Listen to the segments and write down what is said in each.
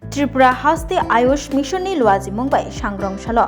त्रिपुरा हास्ते आयुष मिशननि लुवाजि मुंबाइ सांग्रं सल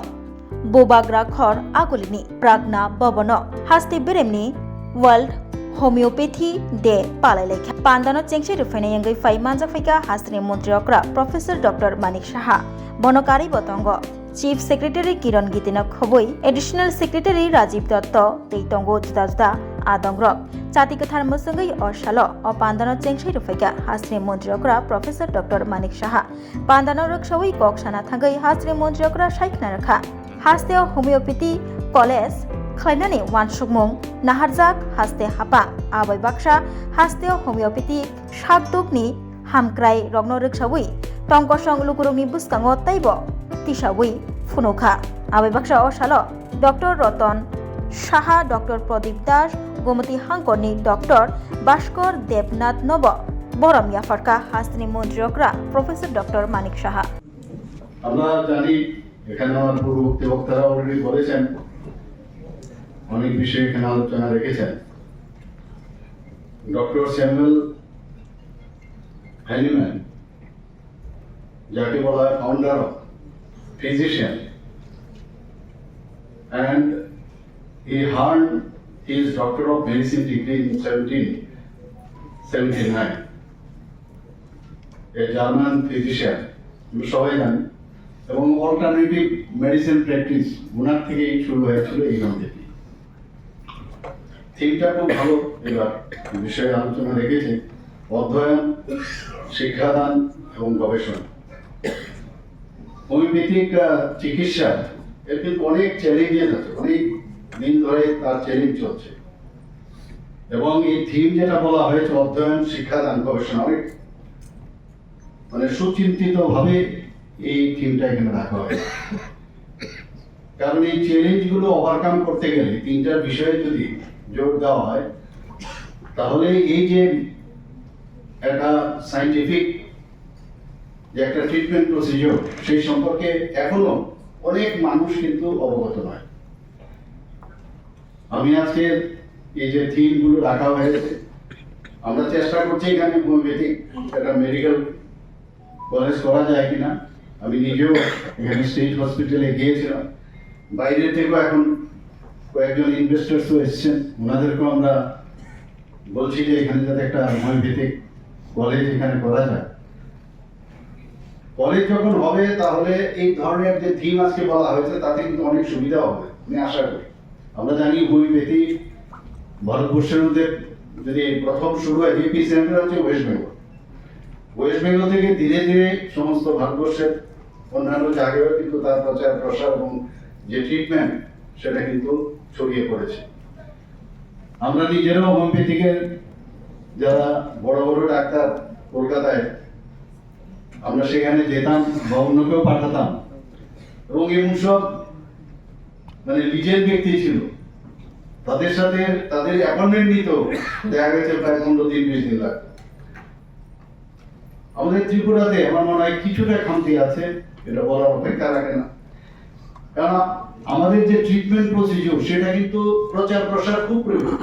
बोबाग्रा खर आगुलिनि प्रागना बबन हास्ते बेरेमनि वर्ल्ड होमियोपैथी डे पालायलायखा पान्दानो चेंसे रुफायनाय यंगै फाइ मानजा फाइका हास्तेनि मन्त्री अक्रा प्रोफेसर डॉक्टर मानिक साहा बनकारी बतंग चीफ सेक्रेटारी किरण गीतिन खबै एडिशनल सेक्रेटारी राजीव दत्त तैतंगो जुदा जुदा आदंग्रक चाति कथार मसंगै अशाल अ पान्दानो चेंसे रुफायका हास्तेनि मन्त्री अक्रा प्रोफेसर डॉक्टर मानिक साहा पान्दानो रक्षावै कक्साना थांगै हास्तेनि मन्त्री अक्रा साइखना रखा हास्ते होमियोपैथी कलेज खलायनानै वानसुकमुं नाहारजाक हास्ते हापा आबै बाक्सा हास्ते होमियोपैथी सागदुकनि हामक्राय रग्न रक्षावै टंकसं लुकुरुंनि बुस्कांगो तैब तिसावै फुनुखा आबै बाक्सा अशाल डॉक्टर रतन साहा डॉक्टर प्रदीप दास गोमती हांकरनि डॉक्टर भास्कर देवनाथ नब बरम याफारका हास्तेनि मन्त्री अक्रा प्रोफेसर डॉक्टर मानिक साहा আমরা জানি এখানে আমার পূর্ববর্তী বক্তারা অলরেডি বলেছেন অনেক বিষয়ে এখানে আলোচনা রেখেছেন ডক্টর স্যামুয়েল হ্যানিম্যান যাকে বলা হয় founder of physician and he earned his Doctor of Medicine degree in 1779 a German physician সবাই জানেন এবং অল্টারনেটিভ মেডিসিন প্র্যাকটিস ওনার থেকেই শুরু হয়েছিল এইখান থেকে থিমটা খুব ভালো এবার বিষয়ে আলোচনা রেখেছে অধ্যয়ন শিক্ষাদান এবং গবেষণা হোমিওপ্যাথিক চিকিৎসা এর কিন্তু অনেক চ্যালেঞ্জেস আছে অনেক দিন ধরে তার চ্যালেঞ্জ চলছে এবং এই থিম যেটা বলা হয়েছে অধ্যয়ন শিক্ষাদান গবেষণা অনেক মানে সুচিন্তিত ভাবে এই থিমটা এখানে রাখা হয় কারণ এই চ্যালেঞ্জগুলো ওভারকাম করতে গেলে তিনটা বিষয়ে যদি জোর দেওয়া হয় তাহলে এই যে একটা সায়েন্টিফিক যে একটা ট্রিটমেন্ট প্রসিডিওর সেই সম্পর্কে এখনো অনেক মানুষ কিন্তু অবগত নয় আমি আজকে এই যে থিমগুলো রাখা হয়েছে আমরা চেষ্টা করছি এখানে হোমিওপ্যাথিক একটা মেডিকেল কলেজ করা যায় কিনা আমি নিজেও এখানে স্টেট হসপিটালে গিয়েছিলাম বাইরে থেকেও এখন কয়েকজন ইনভেস্টার্সও এসেছেন ওনাদেরকেও আমরা বলছি যে এখানে যাতে একটা হোমিওপ্যাথিক কলেজ এখানে করা যায় কলেজ যখন হবে তাহলে এই ধরনের যে থিম আজকে বলা হয়েছে তাতে কিন্তু অনেক সুবিধা হবে আমি আশা করি আমরা জানি হোমিওপ্যাথি ভারতবর্ষের মধ্যে যদি প্রথম শুরু হয় এপি সেন্টার হচ্ছে ওয়েস্ট বেঙ্গল থেকে ধীরে ধীরে সমস্ত ভারতবর্ষের অন্যান্য জায়গায় কিন্তু তার প্রচার প্রসার এবং যে ট্রিটমেন্ট সেটা কিন্তু ছড়িয়ে পড়েছে আমরা নিজেরাও হোমিওপ্যাথিকের যারা বড় বড় ডাক্তার কলকাতায় আমরা সেখানে যেতাম বা অন্যকেও পাঠাতাম এবং এমন সব মানে লিজেন্ড ব্যক্তি ছিল তাদের সাথে তাদের অ্যাপয়েন্টমেন্ট নিত দেখা গেছে প্রায় 15-20 দিন লাগতো আমাদের ত্রিপুরাতে আমার মনে হয় কিছুটা খামতি আছে এটা বলার অপেক্ষা রাখে না কারণ আমাদের যে ট্রিটমেন্ট প্রসিডিওর সেটা কিন্তু প্রচার প্রসার খুব প্রয়োজন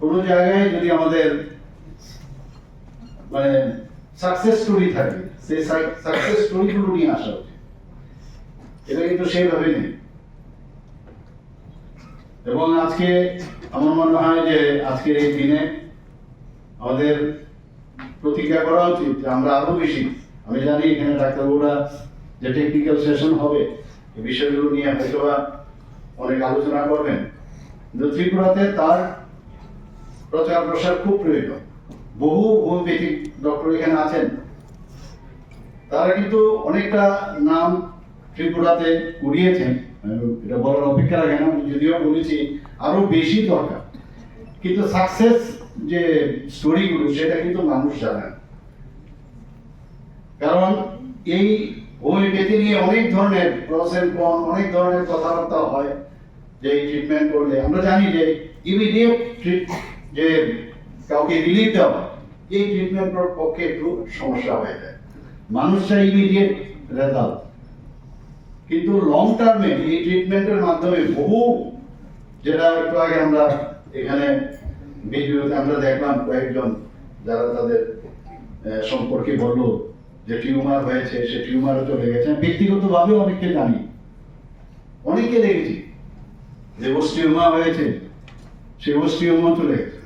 কোনো জায়গায় যদি আমাদের মানে সাকসেস স্টোরি থাকে সেই সাকসেস স্টোরিগুলো নিয়ে আসা উচিত এটা কিন্তু সেইভাবে নেই এবং আজকে আমার মনে হয় যে আজকের এই দিনে আমাদের প্রতিজ্ঞা করা উচিত যে আমরা আরো বেশি আমি জানি এখানে ডাক্তারবাবুরা যে টেকনিক্যাল সেশন হবে এই বিষয়গুলো নিয়ে হয়তো অনেক আলোচনা করবেন কিন্তু ত্রিপুরাতে তার প্রচার প্রসার খুব প্রয়োজন বহু হোমিওপ্যাথিক ডক্টর এখানে আছেন তারা কিন্তু অনেকটা নাম ত্রিপুরাতে কুড়িয়েছেন এটা বলার অপেক্ষা রাখে না আমি যদিও বলেছি আরো বেশি দরকার কিন্তু সাকসেস যে স্টোরিগুলো সেটা কিন্তু মানুষ জানে না কারণ এই হোমিওপ্যাথি নিয়ে অনেক ধরনের প্রস এন্ড কন অনেক ধরনের কথাবার্তা হয় যে এই ট্রিটমেন্ট করলে আমরা জানি যে ইমিডিয়েট যে কাউকে রিলিফ দেওয়া এই ট্রিটমেন্টের পক্ষে একটু সমস্যা হয়ে যায় মানুষ চাই ইমিডিয়েট রেজাল্ট কিন্তু লং টার্মে এই ট্রিটমেন্টের মাধ্যমে বহু যেটা একটু আগে আমরা এখানে ভিডিওতে আমরা দেখলাম কয়েকজন যারা তাদের সম্পর্কে বললো যে টিউমার হয়েছে, সে টিউমারও চলে গেছে। আমি ব্যক্তিগতভাবে অনেককে জানি, অনেককে দেখেছি যে ওস্টিওমা হয়েছে, সে ওস্টিওমা চলে গেছে।